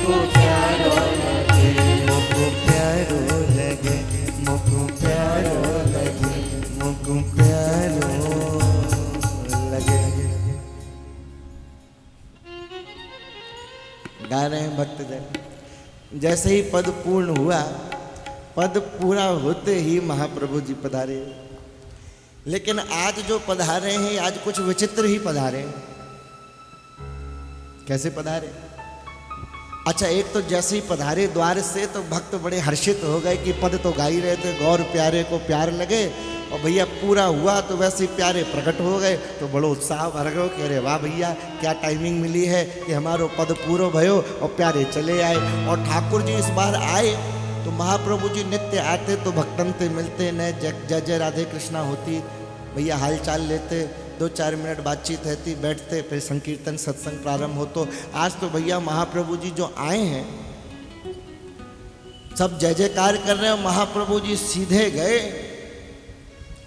मुझको प्यारो लगे, मुझको प्यारो लगे, मुझको प्यारो लगे, मुझको प्यारो लगे। गा रहे हैं भक्तजन। जैसे ही पद पूर्ण हुआ, पद पूरा होते ही महाप्रभु जी पधारे। लेकिन आज जो पधारे हैं, आज कुछ विचित्र ही पधारे हैं। कैसे पधारे? अच्छा, एक तो जैसे ही पधारे द्वार से तो भक्त बड़े हर्षित हो गए कि पद तो गा ही रहे थे, गौर प्यारे को प्यार लगे, और भैया पूरा हुआ तो वैसे ही प्यारे प्रकट हो गए। तो बड़ो उत्साह भर गयो कि अरे वाह भैया, क्या टाइमिंग मिली है कि हमारो पद पूरो भयो और प्यारे चले आए। और ठाकुर जी इस बार आए तो महाप्रभु जी नित्य आते तो भक्तन से मिलते, न जय जय राधे कृष्णा होती, भैया हाल चाल लेते, 2-4 मिनट बातचीत रहती, बैठते, फिर संकीर्तन सत्संग प्रारंभ हो। तो आज तो भैया महाप्रभु जी जो आए हैं, सब जय जयकार कर रहे हैं। महाप्रभु जी सीधे गए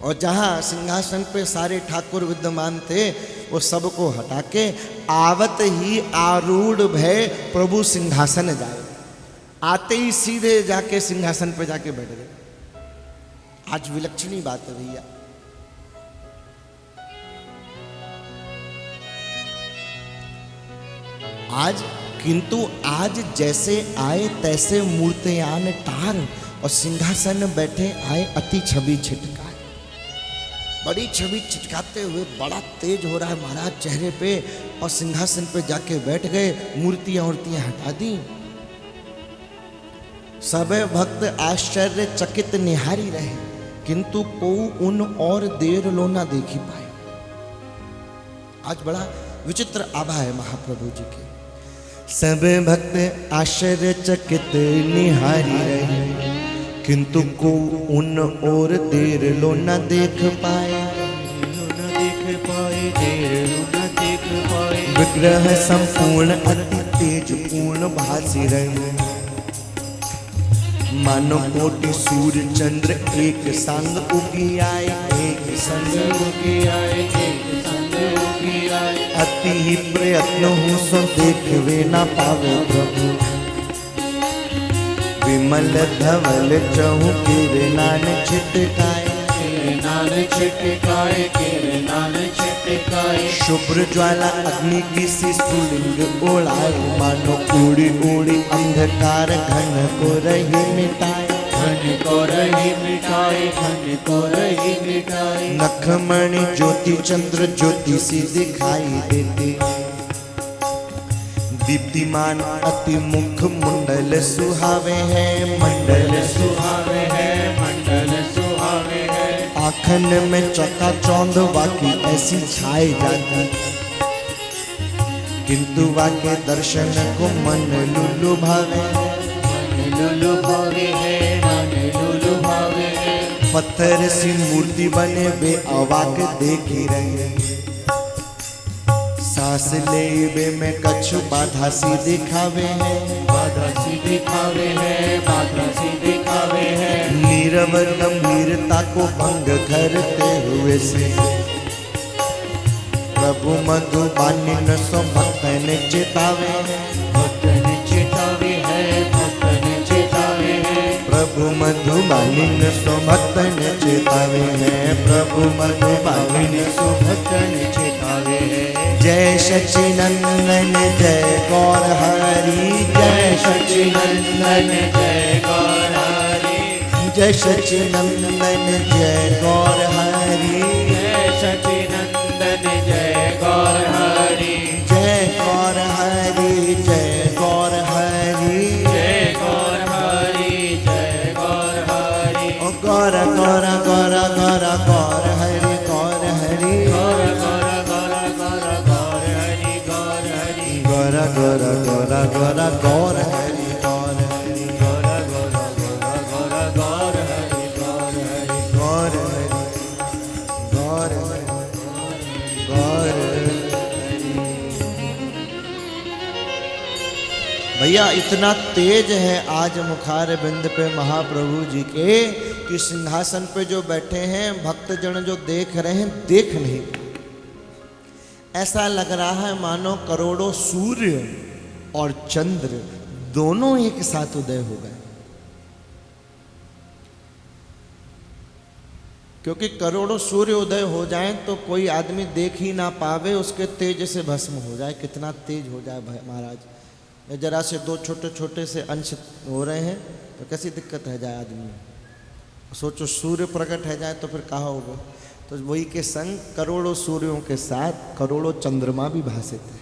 और जहां सिंहासन पे सारे ठाकुर विद्यमान थे, वो सबको हटा के आवत ही आरूढ़ भय प्रभु सिंहासन जाए। आते ही सीधे जाके सिंहासन पे जाके बैठ गए। आज विलक्षणी बात है भैया। आज किंतु आज जैसे आए तैसे मूर्तियान टार, और सिंहासन बैठे आए अति छवि छिटकाए। बड़ी छवि छिटकाते हुए बड़ा तेज हो रहा है महाराज चेहरे पे, और सिंहासन पे जाके बैठ गए, मूर्तियां हटा दी। सब भक्त आश्चर्य चकित निहारी रहे, किंतु को उन और देर लो ना देखी पाए। आज बड़ा विचित्र आभा है महाप्रभु जी के। सब भक्त आश्चर्य चकित निहारी रहे, किंतु को उन और देर लो न देख पाए। विग्रह संपूर्ण अति तेज पूर्ण भासी रहे, मानो कोटि सूर्य चंद्र एक संग उगी आए, एक संग उगी आए, एक संग उगी आए। अति ही प्रयत्न हूँ सो देखवे ना पावे प्रभु, विमल धवल चहु किरनान छिटकाए, किरनान छिटकाए, किरनान छिटकाए। शुभ्र ज्वाला अग्नि की सी स्फुलिंग ओढ़ाए, मानो उड़ी उड़ी अंधकार घन को रही मिटाए, घन को रही मिटाए, घन को रही मिटाए। नखमणि ज्योति चंद्र ज्योति सी दिखाई देते, दीप्तिमान अति मुख मुंडल सुहावे हैं, मंडल सुहावे है, मंडल सुहावे है। आखन में चौका चौंध वाकी ऐसी छाई जाती, किंतु वाके दर्शन को मन लुलु भावे, मन लुलु भावे है, मन लुलु भावे है। पत्थर सी मूर्ति बने बे अवाक देखी रहे, सांस ले बे में कछु बाधा सी दिखावे हैं, बाधा सी दिखावे है, बाधा सी दिखावे है। नीरव गंभीरता को भंग करते हुए से, प्रभु मधुबानी न सो भक्तन चेतावे, भक्तन चेतावे है, भक्तन चेतावे है। प्रभु मधुबानी न सो भक्तन चेतावे हैं, प्रभु मधुबानी न सो भक्तन चेतावे है। जय सच्चिनंदन जय गौर हरि, जय सच्चिनंदन जय गौर हरि, जय सच्चिनंदन जय गौर हरि, जय सच्चिनंदन जय गौर हरि, जय गौर हरि, जय गौर हरि, जय गौर हरि, जय गौर हरि। ओ गौर गौर गौर गौर गौर हरि, गौर हरि, गौर गौर गौर गौर गौर हरि, गौर हरि। गौर गौर गौर गौर गौर हरि, गौर हरि, गौर गौर गौर गौर गौर हरि, गौर हरि। गौर हरि, गौर हरि, गौर हरि। भैया इतना तेज है आज मुखार बिंद पे महाप्रभु जी के कि सिंहासन पे जो बैठे हैं भक्तजन जो देख रहे हैं देख नहीं, ऐसा लग रहा है मानो करोड़ों सूर्य और चंद्र दोनों एक साथ उदय हो गए। क्योंकि करोड़ों सूर्य उदय हो जाएं तो कोई आदमी देख ही ना पावे, उसके तेज से भस्म हो जाए। कितना तेज हो जाए महाराज, जरा से दो छोटे छोटे से अंश हो रहे हैं तो कैसी दिक्कत है जाए आदमी। सोचो सूर्य प्रकट है जाए तो फिर कहाँ होगा। तो वही के संग करोड़ों सूर्यों के साथ करोड़ों चंद्रमा भी भासित है।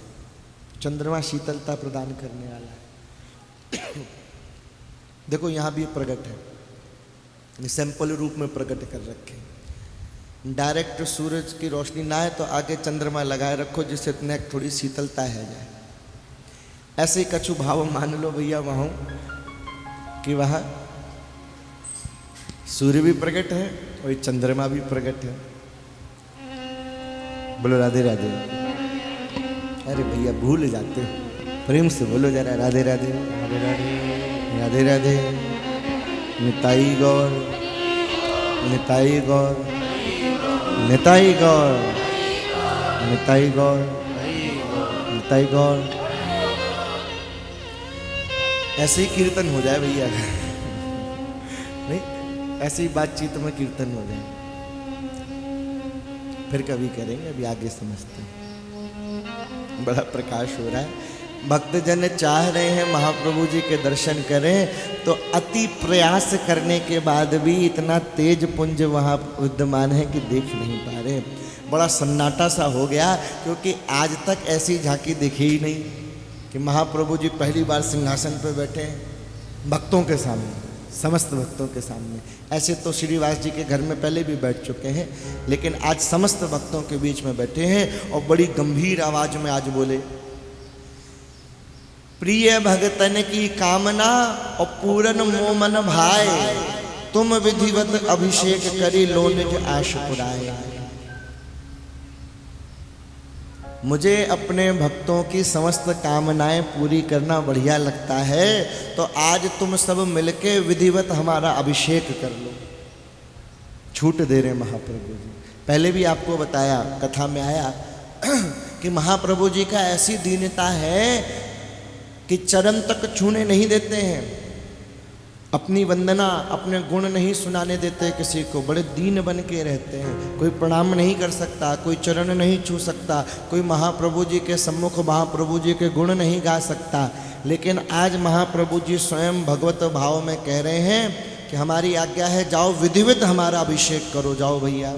चंद्रमा शीतलता प्रदान करने वाला है। देखो यहाँ भी प्रकट है, सैंपल रूप में प्रकट कर रखे। डायरेक्ट सूरज की रोशनी ना है तो आगे चंद्रमा लगाए रखो, जिससे इतने थोड़ी शीतलता है जाए। ऐसे ही कछु भाव मान लो भैया वहाँ कि वहाँ सूर्य भी प्रकट है और चंद्रमा भी प्रकट है। बोलो राधे राधे। अरे भैया भूल जाते हो, प्रेम से बोलो जरा राधे राधे राधे राधे राधे राधे। निताई गौर निताई गौर निताई गौर निताई गौर निताई गौर। ऐसे ही कीर्तन हो जाए भैया। नहीं, ऐसी बातचीत में कीर्तन हो जाए। फिर कभी करेंगे, अभी आगे समझते हैं। बड़ा प्रकाश हो रहा है। भक्तजन चाह रहे हैं महाप्रभु जी के दर्शन करें, तो अति प्रयास करने के बाद भी इतना तेज पुंज वहाँ विद्यमान है कि देख नहीं पा रहे। बड़ा सन्नाटा सा हो गया, क्योंकि आज तक ऐसी झांकी दिखी ही नहीं कि महाप्रभु जी पहली बार सिंहासन पर बैठे हैं भक्तों के सामने, समस्त भक्तों के सामने। ऐसे तो श्रीवास जी के घर में पहले भी बैठ चुके हैं, लेकिन आज समस्त भक्तों के बीच में बैठे हैं और बड़ी गंभीर आवाज में आज बोले, प्रिय भगतन की कामना और पूरन मोमन भाई, तुम विधिवत अभिषेक करी लो निज आश पुराए। मुझे अपने भक्तों की समस्त कामनाएं पूरी करना बढ़िया लगता है, तो आज तुम सब मिलके विधिवत हमारा अभिषेक कर लो। छूट दे रहे महाप्रभु जी। पहले भी आपको बताया, कथा में आया कि महाप्रभु जी का ऐसी दीनता है कि चरण तक छूने नहीं देते हैं। अपनी वंदना, अपने गुण नहीं सुनाने देते किसी को। बड़े दीन बन के रहते हैं। कोई प्रणाम नहीं कर सकता, कोई चरण नहीं छू सकता, कोई महाप्रभु जी के सम्मुख महाप्रभु जी के गुण नहीं गा सकता। लेकिन आज महाप्रभु जी स्वयं भगवत भाव में कह रहे हैं कि हमारी आज्ञा है, जाओ विधिवत हमारा अभिषेक करो, जाओ भैया।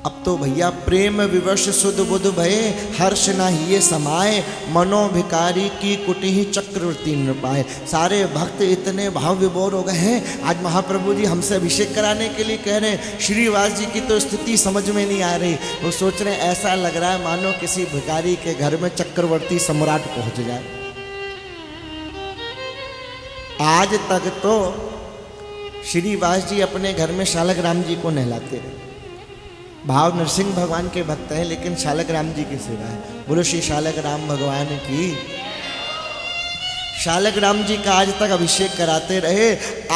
अब तो भैया प्रेम विवश सुध बुध भये, हर्ष न हिये समाये, मनो भिकारी की कुटी ही चक्रवर्ती नृपाए। सारे भक्त इतने भाव विभोर हो गए हैं। आज महाप्रभु जी हमसे अभिषेक कराने के लिए कह रहे हैं। श्रीवास जी की तो स्थिति समझ में नहीं आ रही। वो सोच रहे हैं ऐसा लग रहा है मानो किसी भिखारी के घर में चक्रवर्ती सम्राट पहुंच जाए। आज तक तो श्रीवास जी अपने घर में शालक राम जी को नहलाते रहे। भाव नरसिंह भगवान के भक्त हैं, लेकिन शालक राम जी की सेवा है। बोलो श्री शालक राम भगवान की। शालक राम जी का आज तक अभिषेक कराते रहे।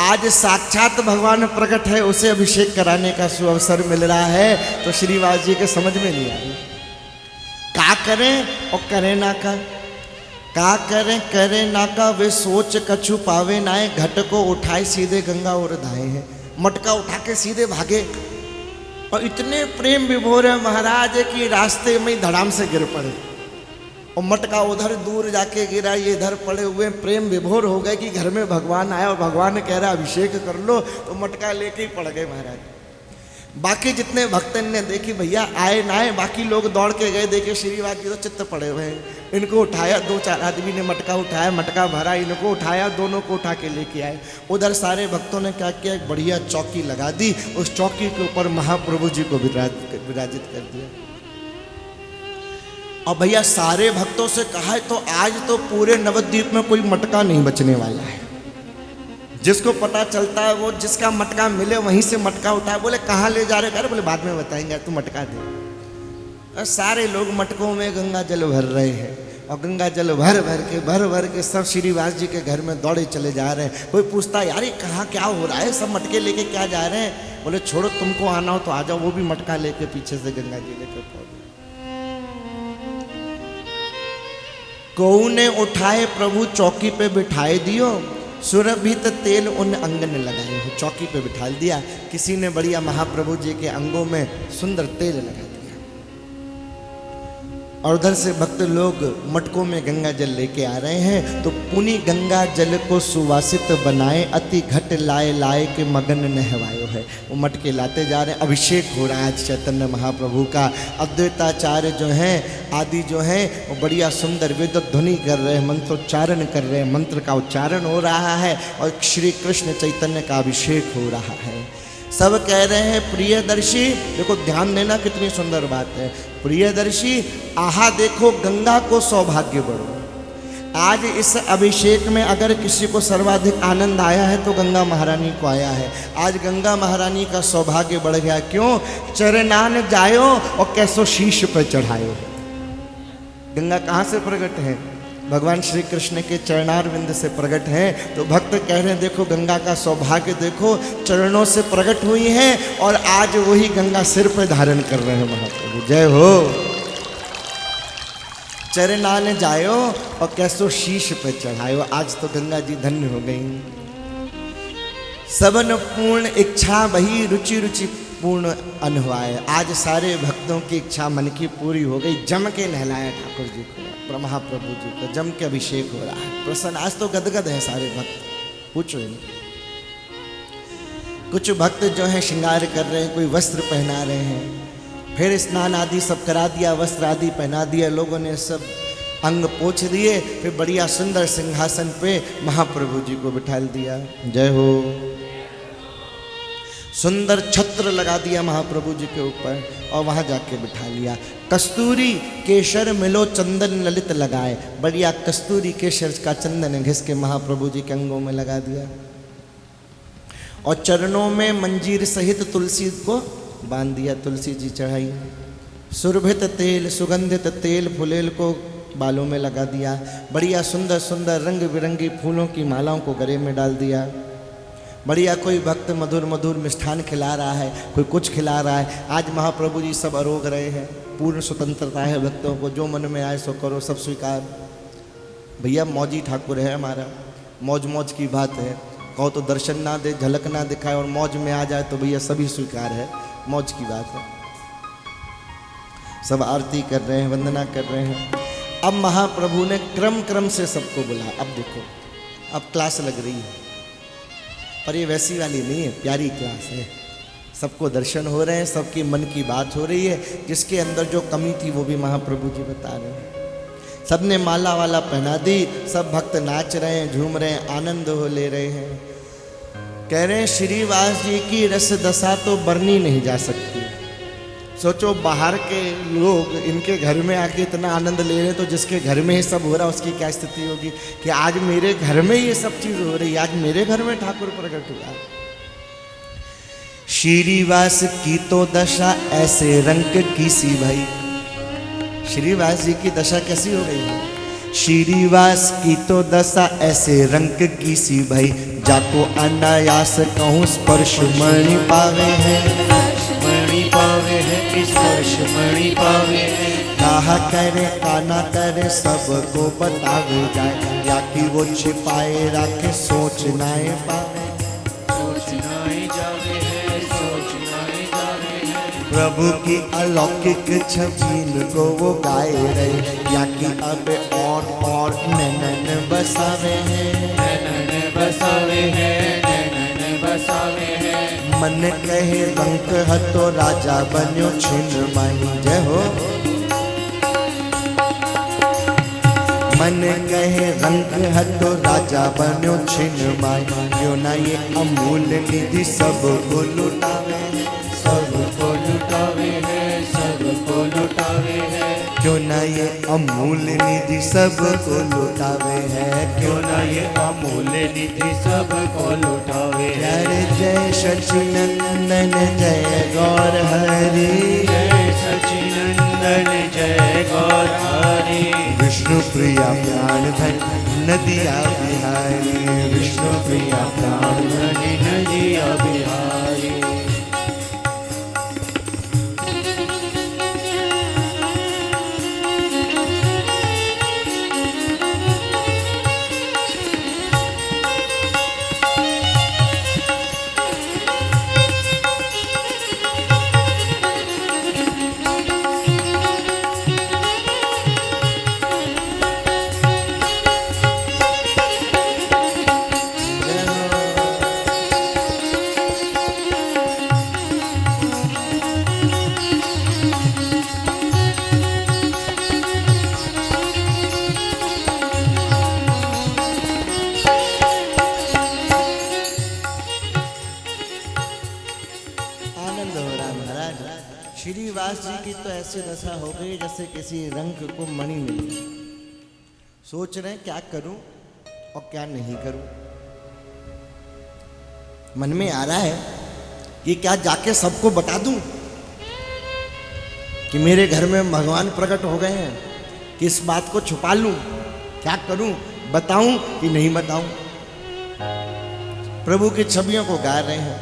आज साक्षात भगवान प्रकट है, उसे अभिषेक कराने का सुअवसर मिल रहा है, तो श्रीवास जी के समझ में नहीं आ रही। क्या करें और करें ना का करें करे ना का, वे सोच कछु पावे नाए। घट को उठाए सीधे गंगा और धाए हैं। मटका उठा के सीधे भागे, और इतने प्रेम विभोर है महाराज कि रास्ते में ही धड़ाम से गिर पड़े। और मटका उधर दूर जाके गिरा, ये इधर पड़े हुए प्रेम विभोर हो गए कि घर में भगवान आया और भगवान ने कह रहा अभिषेक कर लो, तो मटका लेके ही पड़ गए महाराज। बाकी जितने भक्त ने देखी भैया आए ना आए, बाकी लोग दौड़ के गए, देखे श्रीवास जी तो चित्त पड़े हुए हैं। इनको उठाया, दो चार आदमी ने मटका उठाया, मटका भरा, इनको उठाया, दोनों को उठा के लेके आए। उधर सारे भक्तों ने क्या किया, एक बढ़िया चौकी लगा दी, उस चौकी के ऊपर महाप्रभु जी को विराजित कर दिया। और भैया सारे भक्तों से कहा तो आज तो पूरे नवद्वीप में कोई मटका नहीं बचने वाला है। जिसको पता चलता है वो, जिसका मटका मिले वहीं से मटका उठाए। बोले कहाँ ले जा रहे? अरे बोले बाद में बताएंगे, तू मटका दे। और सारे लोग मटकों में गंगा जल भर रहे हैं, और गंगा जल भर भर के सब श्रीवास जी के घर में दौड़े चले जा रहे हैं। कोई पूछता यार ये कहाँ क्या हो रहा है, सब मटके लेके क्या जा रहे हैं? बोले छोड़ो, तुमको आना हो तो आ जाओ। वो भी मटका लेके पीछे से गंगा जी लेकर पहुंच। कऊ ने उठाए प्रभु चौकी पे बिठाए दियो, सुरभित तेल उन अंगन लगाए हो। चौकी पे बिठा दिया, किसी ने बढ़िया महाप्रभु जी के अंगों में सुंदर तेल लगा दिया। और उधर से भक्त लोग मटकों में गंगा जल लेके आ रहे हैं। तो पुनी गंगा जल को सुवासित बनाए, अति घट लाए लाए के मगन नहवायो है। वो मटके लाते जा रहे हैं, अभिषेक हो रहा है आज चैतन्य महाप्रभु का। अद्वैताचार्य जो हैं आदि जो हैं वो बढ़िया सुंदर वेद ध्वनि कर रहे हैं, मंत्रोच्चारण कर रहे हैं, मंत्र का उच्चारण हो रहा है और श्री कृष्ण चैतन्य का अभिषेक हो रहा है। सब कह रहे हैं प्रियदर्शी, देखो ध्यान देना कितनी सुंदर बात है। प्रियदर्शी आहा देखो गंगा को सौभाग्य बढ़ो। आज इस अभिषेक में अगर किसी को सर्वाधिक आनंद आया है तो गंगा महारानी को आया है। आज गंगा महारानी का सौभाग्य बढ़ गया। क्यों? चरनान जायो और कैसो शीश पर चढ़ायो। गंगा कहाँ से प्रकट है? भगवान श्री कृष्ण के चरणारविंद से प्रकट है। तो भक्त कह रहे हैं देखो गंगा का सौभाग्य देखो, चरणों से प्रकट हुई है और आज वही गंगा सिर पर धारण कर रहे हैं महाप्रभु। जय हो। चरनान जायो और कैसो शीश पे चढ़ायो। आज तो गंगा जी धन्य हो गई। सबन पूर्ण इच्छा वही रुचि रुचि पूर्ण अनहुआए। आज सारे भक्तों की इच्छा मन की पूरी हो गई। जम के नहलाया ठाकुर जी को, महाप्रभु जी को जम के अभिषेक हो रहा है। प्रसन्न आज तो गदगद है सारे भक्त, पूछो ही नहीं। कुछ भक्त जो है श्रृंगार कर रहे हैं, कोई वस्त्र पहना रहे हैं, फिर स्नान आदि सब करा दिया, वस्त्र आदि पहना दिया, लोगों ने सब अंग पोंछ दिए, फिर बढ़िया सुंदर सिंहासन पे महाप्रभु जी को बिठा दिया। जय हो। सुंदर छत्र लगा दिया महाप्रभु जी के ऊपर और वहाँ जाके बिठा लिया। कस्तूरी केशर मिलो चंदन ललित लगाए। बढ़िया कस्तूरी केशर का चंदन घिस के महाप्रभु जी के अंगों में लगा दिया और चरणों में मंजीर सहित तुलसी को बांध दिया, तुलसी जी चढ़ाई। सुरभित तेल सुगंधित तेल फुलेल को बालों में लगा दिया। बढ़िया सुंदर सुंदर रंग बिरंगी फूलों की मालाओं को गले में डाल दिया। बढ़िया कोई भक्त मधुर मधुर मिष्ठान खिला रहा है, कोई कुछ खिला रहा है। आज महाप्रभु जी सब अरोग रहे हैं। पूर्ण स्वतंत्रता है भक्तों को, जो मन में आए सो करो, सब स्वीकार। भैया मौजी ठाकुर है हमारा, मौज मौज की बात है। कहो तो दर्शन ना दे, झलक ना दिखाए और मौज में आ जाए तो भैया सभी स्वीकार है, मौज की बात है। सब आरती कर रहे हैं, वंदना कर रहे हैं। अब महाप्रभु ने क्रम क्रम से सबको बुलाया। अब देखो अब क्लास लग रही है, पर ये वैसी वाली नहीं है, प्यारी क्लास है। सबको दर्शन हो रहे हैं, सबकी मन की बात हो रही है। जिसके अंदर जो कमी थी वो भी महाप्रभु जी बता रहे हैं। सबने माला वाला पहना दी, सब भक्त नाच रहे हैं, झूम रहे हैं, आनंद हो ले रहे हैं। कह रहे हैं श्रीवास जी की रस दशा तो बरनी नहीं जा सकती। सोचो बाहर के लोग इनके घर में आके इतना आनंद ले रहे हैं, तो जिसके घर में ये सब हो रहा है उसकी क्या स्थिति होगी कि आज मेरे घर में ये सब चीज हो रही है, आज मेरे घर में ठाकुर प्रकट हुआ। श्रीवास की तो दशा ऐसे रंग की सी भाई। श्रीवास जी की दशा कैसी हो गई है? श्रीवास की तो दशा ऐसे रंग की सी भाई, जाको अनायास कहूँ स्पर्श मणि पावे है, मणि पावे है, स्पर्श मणि पावे है। कहा करे काना करे सबको बतावे जाए, या कि वो छिपाए रखे सोच नाए पावे। सोचनाए जावे है, सोचनाए जावे है। प्रभु की अलौकिक छबीन को वो गाए रहे, या कि अब और नैनन बसावे हैं, नैनन बसावे है, नैनन बसावे है। मन कहे रंक हतो राजा बन्यो छिन माही। जय हो। मन कहे रंक हतो राजा बन्यो छिन माही, क्यों ना ये अमूल्य निधि सबको लुटावे है, सबको लुटावे है, सबको लुटावे है। क्यों ना ये अमूल्य निधि सबको लुटावे है, क्यों ना ये अमूल्य निधि सबको लुटावे है। जय जय सचिनंदन जय गौर हरि, जय सचिनंदन जय गौर हरि। विष्णु प्रिया प्राण धन नदिया बिहारी, विष्णु प्रिया प्राण धन नदिया बिहारी। जी की तो ऐसी दशा हो गई जैसे किसी रंग को मणि मिली। सोच रहे हैं क्या करूं और क्या नहीं करूं। मन में आ रहा है कि क्या जाके सबको बता दूं कि मेरे घर में भगवान प्रकट हो गए हैं, कि इस बात को छुपा लूं। क्या करूं, बताऊं कि नहीं बताऊं। प्रभु की छवियों को गा रहे हैं,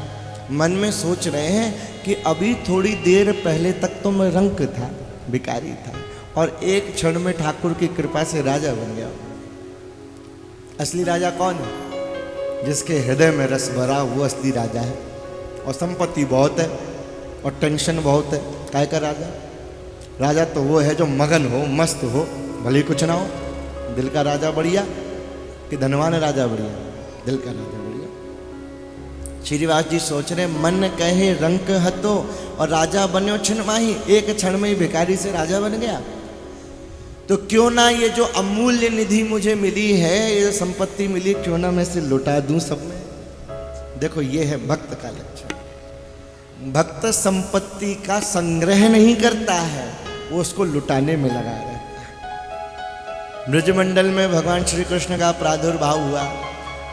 मन में सोच रहे हैं कि अभी थोड़ी देर पहले तक तो मैं रंक था, भिखारी था, और एक क्षण में ठाकुर की कृपा से राजा बन गया। असली राजा कौन है? जिसके हृदय में रस भरा, वो असली राजा है। और संपत्ति बहुत है और टेंशन बहुत है। काय का राजा? राजा तो वो है जो मगन हो, मस्त हो, भले कुछ ना हो। दिल का राजा बढ़िया कि धनवान राजा बढ़िया? दिल का राजा बढ़िया। श्रीवास जी सोच रहे, मन कहे रंक हतो और राजा बन्यो छिन माही। एक क्षण में ही भिखारी से राजा बन गया। तो क्यों ना ये जो अमूल्य निधि मुझे मिली है, ये संपत्ति मिली, क्यों ना मैं इसे लुटा दूं सब में। देखो ये है भक्त का लक्षण। भक्त संपत्ति का संग्रह नहीं करता है, वो उसको लुटाने में लगा रहता है। ब्रजमंडल में भगवान श्री कृष्ण का प्रादुर्भाव हुआ।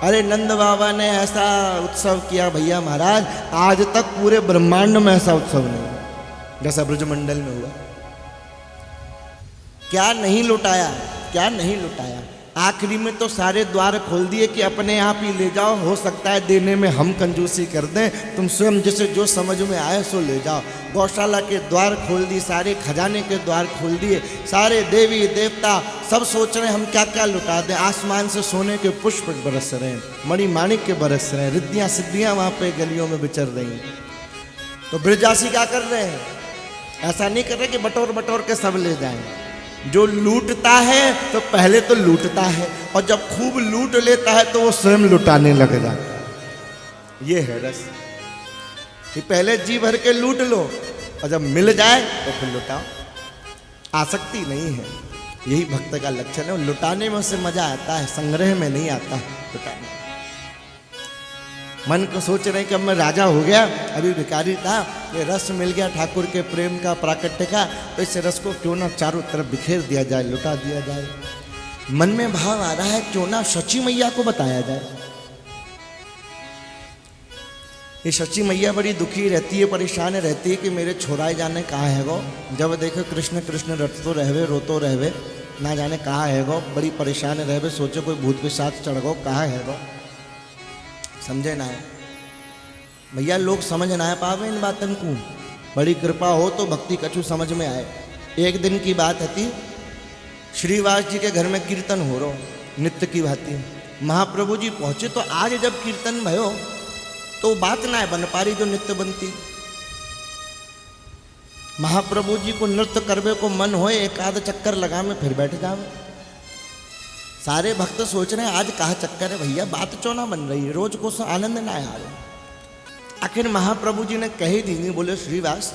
अरे नंद बाबा ने ऐसा उत्सव किया भैया महाराज, आज तक पूरे ब्रह्मांड में ऐसा उत्सव नहीं जैसा ब्रजमंडल में हुआ। क्या नहीं लुटाया, क्या नहीं लुटाया। आखिरी में तो सारे द्वार खोल दिए कि अपने आप ही ले जाओ, हो सकता है देने में हम कंजूसी कर दें, तुम स्वयं जिसे जो समझ में आए सो ले जाओ। गौशाला के द्वार खोल दिए, सारे खजाने के द्वार खोल दिए, सारे देवी देवता सब सोच रहे हैं हम क्या क्या लुटा दें। आसमान से सोने के पुष्प बरस रहे हैं, मणि माणिक के बरस रहे हैं, रिद्धियाँ सिद्धियाँ वहाँ पे गलियों में विचर रही हैं। तो ब्रजवासी क्या कर रहे हैं? ऐसा नहीं कर रहे कि बटोर बटोर के सब ले जाएं। जो लूटता है तो पहले तो लूटता है, और जब खूब लूट लेता है तो वो स्वयं लुटाने लग जाता है। ये है रस कि पहले जी भर के लूट लो और जब मिल जाए तो फिर लुटाओ। आसक्ति नहीं है, यही भक्त का लक्षण है। लुटाने में उससे मजा आता है, संग्रह में नहीं आता है लुटाने। मन को सोच रहे हैं कि अब मैं राजा हो गया, अभी भिखारी था, ये रस मिल गया ठाकुर के प्रेम का, प्राकट्य का, तो इस रस को क्यों ना चारों तरफ बिखेर दिया जाए, लुटा दिया जाए। मन में भाव आ रहा है क्यों ना शची मैया को बताया जाए। ये शची मैया बड़ी दुखी रहती है, परेशान रहती है कि मेरे छोराए जाने कहाँ है गो। जब देखो कृष्ण कृष्ण रटतो रहवे, रोतो रहवे, ना जाने कहाँ है गो। बड़ी परेशान रहवे, सोचो कोई भूत के साथ चढ़ गो, कहाँ है गो। समझे ना है भैया, लोग समझ ना पावे इन बातन को। बड़ी कृपा हो तो भक्ति कछु समझ में आए। एक दिन की बात थी, श्रीवास जी के घर में कीर्तन हो रहा, नित्य की भांति। महाप्रभु जी पहुंचे तो आज जब कीर्तन भयो तो बात ना है बन पारी जो नित्य बनती। महाप्रभु जी को नृत्य करवे को मन हो, एक आध चक्कर लगा में फिर बैठ जावे। सारे भक्त सोच रहे हैं आज कहा चक्कर है भैया, बात चौना बन रही है, रोज को आनंद ना आ रहा। आखिर महाप्रभु जी ने कही दी नहीं, बोले श्रीवास